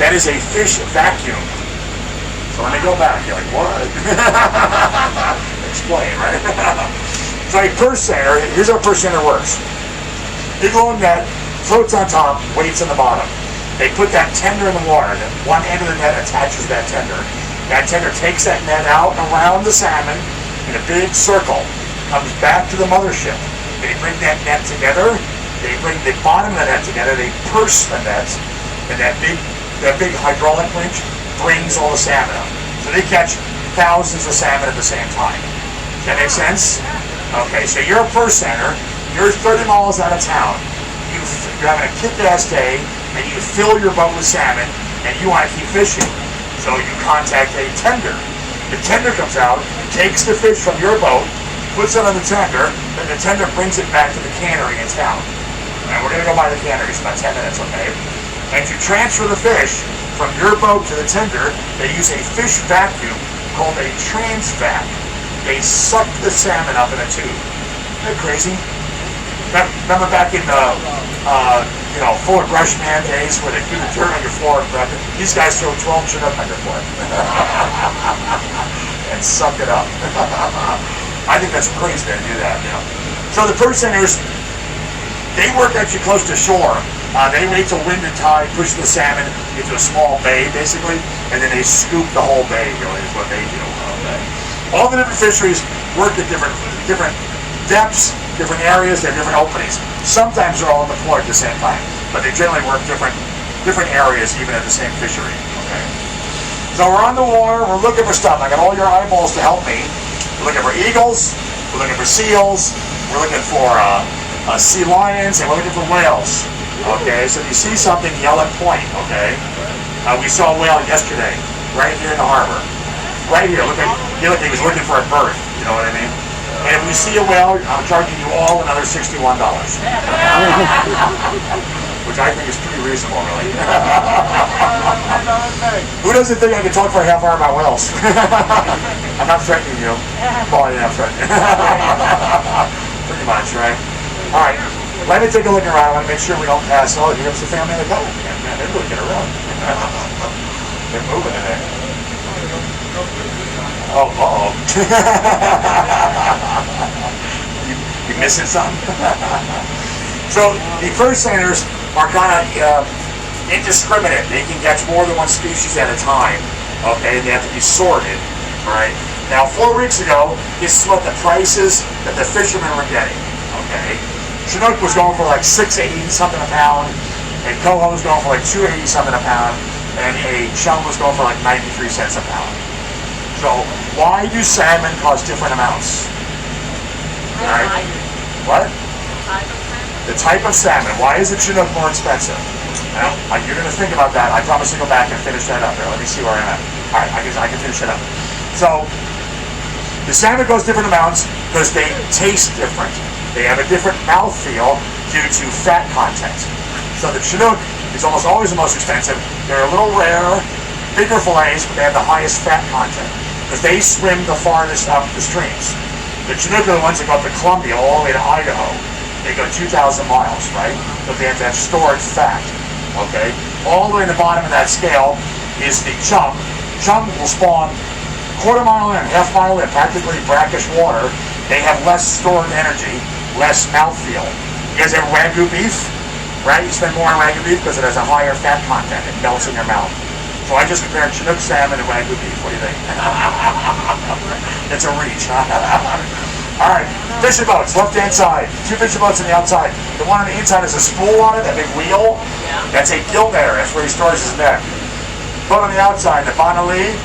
That is a fish vacuum. So when they go back, you're like, what? Explain, right? So a purse seiner, here's how a purse seiner works. Big long net, floats on top, weights on the bottom. They put that tender in the water. One end of the net attaches to that tender. That tender takes that net out around the salmon in a big circle, comes back to the mothership. They bring that net together. They bring the bottom of the net together. They purse the net, and that big hydraulic winch brings all the salmon up. So they catch thousands of salmon at the same time. Does that make sense? Okay, so you're a purse seiner. You're 30 miles out of town. You're having a kick-ass day, and you fill your boat with salmon, and you want to keep fishing. So you contact a tender. The tender comes out, takes the fish from your boat, puts it on the tender, then the tender brings it back to the cannery in town. And we're going to go by the cannery, it's about 10 minutes, okay? And to transfer the fish from your boat to the tender, they use a fish vacuum called a transvac. They suck the salmon up in a tube. Isn't that crazy? Remember back in Fuller Brush Man days where they threw the dirt on your floor and grabbed it? These guys throw 12 Chinook on your floor and suck it up. I think that's crazy to do that. So the purse seiners, they work actually close to shore. They wait till wind and tide push the salmon into a small bay, basically, and then they scoop the whole bay, really, is what they do. Okay. All the different fisheries work at different depths, different areas, they have different openings. Sometimes they're all deployed at the same time, but they generally work different areas even at the same fishery. Okay. So we're on the water, we're looking for stuff. I got all your eyeballs to help me. We're looking for eagles, we're looking for seals, we're looking for sea lions, and we're looking for whales. Okay, so if you see something, yell and point, okay? We saw a whale yesterday, right here in the harbor. Right here, he was looking for a berth, you know what I mean? And if we see a whale, I'm charging you all another $61. Which I think is pretty reasonable, really. Who doesn't think I can talk for a half hour about whales? I'm not threatening you. Well, yeah, I'm threatening. Pretty much, right? All right. Let me take a look around. I want to make sure we don't pass. Oh, here's the family in the boat. Man, they're looking around. They're moving in there. Oh, uh-oh. You missing something? So the purse seiners are kind of indiscriminate. They can catch more than one species at a time. Okay, they have to be sorted. Right? Now, 4 weeks ago, this is what the prices that the fishermen were getting. Okay. Chinook was going for like $6.80 something a pound, a coho was going for like $2.80 something a pound, and a chum was going for like 93 cents a pound. So why do salmon cost different amounts? Right? What? The type of salmon. Why is the Chinook more expensive? Well, you're going to think about that. I promise to go back and finish that up there. Let me see where I'm at. All right, I can finish it up. So the salmon goes different amounts because they taste different. They have a different mouthfeel due to fat content. So the Chinook is almost always the most expensive. They're a little rare, bigger fillets, but they have the highest fat content because they swim the farthest up the streams. The Chinook are the ones that go up to Columbia all the way to Idaho. They go 2,000 miles, right? But they have to have stored fat, okay? All the way at the bottom of that scale is the chum. Chum will spawn quarter mile in, half mile in, practically brackish water. They have less stored energy, less mouthfeel. You guys have Wagyu beef, right? You spend more on Wagyu beef because it has a higher fat content. It melts in your mouth. So I just compared Chinook salmon and Wagyu beef. What do you think? It's a reach, huh? All right, fishing boats, left-hand side. 2 fishing boats on the outside. The one on the inside has a spool on it, that big wheel. That's a gill netter. That's where he stores his net. Boat on the outside, the Bonali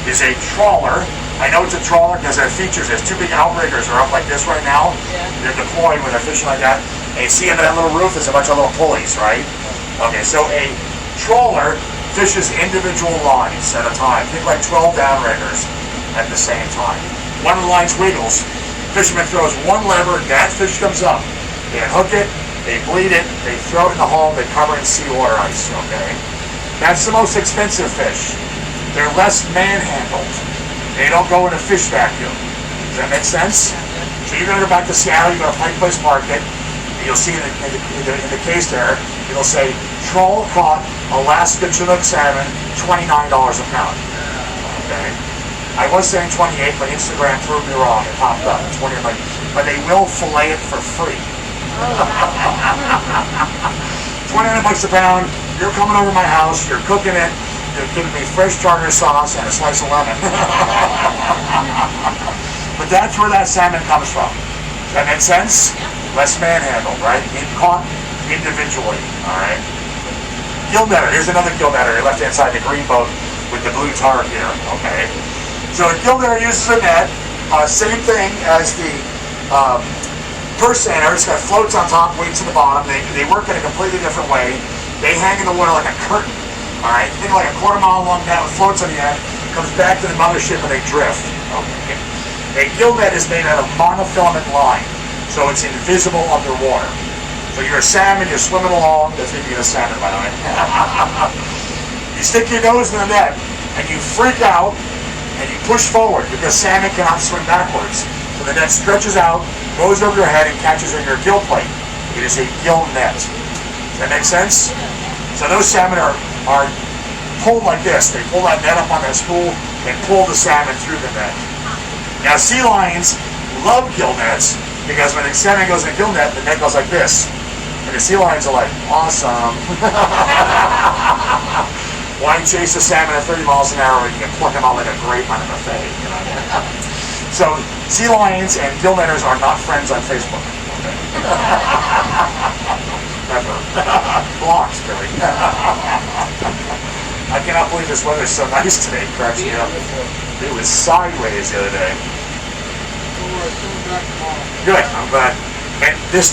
is a trawler. I know it's a trawler because it features, there's 2 big outriggers that are up like this right now. They're deployed when they're fishing like that. And you see under that little roof, there's a bunch of little pulleys, right? Okay, so a trawler fishes individual lines at a time. Think like 12 downriggers at the same time. One of the lines wiggles. Fisherman throws one lever, that fish comes up. They hook it, they bleed it, they throw it in the hole, they cover it in seawater ice, okay? That's the most expensive fish. They're less manhandled. They don't go in a fish vacuum. Does that make sense? So you're going to go back to Seattle, you go to Pike Place Market, and you'll see in the case there, it'll say trawl caught Alaska Chinook salmon, $29 a pound. Okay. I was saying 28, but Instagram proved me wrong. It popped up. 20, but they will fillet it for free. 29 bucks a pound. You're coming over to my house. You're cooking it. You're giving me fresh tartar sauce and a slice of lemon. But that's where that salmon comes from. Does that make sense? Less manhandled, right? Caught individually. All right. Gill netter. Here's another gill netter. Left-hand side, the green boat with the blue tarp here. Okay. So a gill netter uses a net. Same thing as the purse seiner. It's got floats on top, weights at the bottom. They work in a completely different way. They hang in the water like a curtain. All right, think like a quarter-mile long net with floats on the end. Comes back to the mothership and they drift. Okay. A gill net is made out of monofilament line, so it's invisible underwater. So you're a salmon, you're swimming along. That's maybe a salmon, by the way. You stick your nose in the net and you freak out and you push forward because salmon cannot swim backwards. So the net stretches out, goes over your head, and catches in your gill plate. It is a gill net. Does that make sense? So those salmon are pulled like this. They pull that net up on that spool and pull the salmon through the net. Now sea lions love gill nets because when the salmon goes in a gill net, the net goes like this. And the sea lions are like, awesome. Why chase a salmon at 30 miles an hour when you can pluck them out like a grape on a buffet? You know? So sea lions and gill netters are not friends on Facebook. Okay. Never. Blocks, Billy. I cannot believe this weather's so nice today. Cracks me up. It was sideways the other day. Good. I'm glad. And this